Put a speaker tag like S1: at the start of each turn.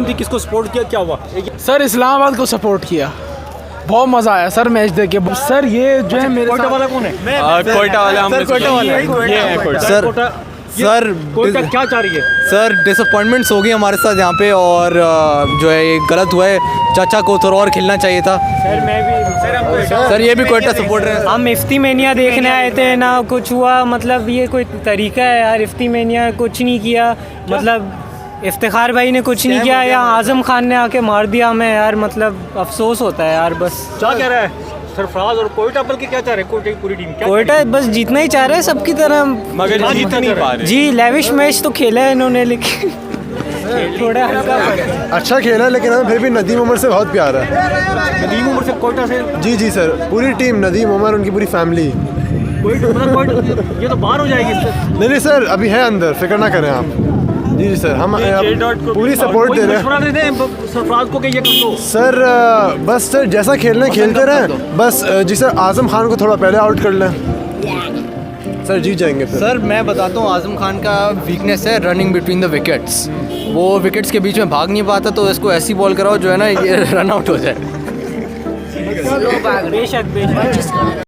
S1: थी, किसको सपोर्ट किया, क्या हुआ?
S2: सर इस्लामाबाद को सपोर्ट किया, बहुत मज़ा आया सर मैच देख के। सर ये जो है मेरे
S1: कोयटा वाला कौन है?
S3: कोयटा वाले हम
S1: कोयटा वाला है, ये है कोयटा।
S3: सर सर
S1: कोयटा क्या चाह रही है?
S3: सर डिसअपॉइंटमेंट्स हो गई हमारे साथ यहाँ पे, और जो है ये गलत हुआ है। चाचा को थोड़ा और खेलना चाहिए था।
S1: सर मैं भी
S3: सर ये भी कोयटा सपोर्ट है।
S4: हम इफ्ती मेनिया देखने आए थे ना, कुछ हुआ, मतलब ये कोई तरीका है यार? इफ्ती मेनिया कुछ नहीं किया, मतलब इफ्तिखार भाई ने कुछ नहीं किया, या आज़म खान ने आके मार दिया हमें यार, मतलब अफसोस होता है यार। बस
S1: क्या कह रहा है सरफराज और कोयटा, बल्कि क्या चाह रहे हैं कोयटा की पूरी टीम?
S4: कोयटा बस जीतना ही चाह रहे हैं सबकी तरह,
S3: मगर जीत नहीं पा रहे
S4: जी। लेविश मैच तो खेला है इन्होंने, लेकिन थोड़ा हल्का
S5: अच्छा खेला है, लेकिन हमें फिर भी नदीम उमर से बहुत प्यार है।
S1: नदीम उमर से कोयटा से?
S5: जी जी सर, पूरी टीम, नदीम उमर, उनकी पूरी फैमिली।
S1: कोयटा ये तो बाहर हो जाएगी इससे।
S5: नहीं सर, अभी है अंदर, फिक्र ना करें आप। जी जी सर, हम पूरी सपोर्ट दे रहे हैं।
S1: मशवरा देते हैं सरफराज को कि ये कर दो
S5: सर। बस सर जैसा खेलना है खेलते रहें बस। जी सर, आज़म खान को थोड़ा पहले आउट कर लें, सर जीत जाएंगे फिर।
S3: सर मैं बताता हूँ, आज़म खान का वीकनेस है रनिंग बिटवीन द विकेट्स। वो विकेट्स के बीच में भाग नहीं पाता, तो इसको ऐसी बॉल कराओ जो है ना, ये रन आउट हो जाए।
S4: बेशक बेशक।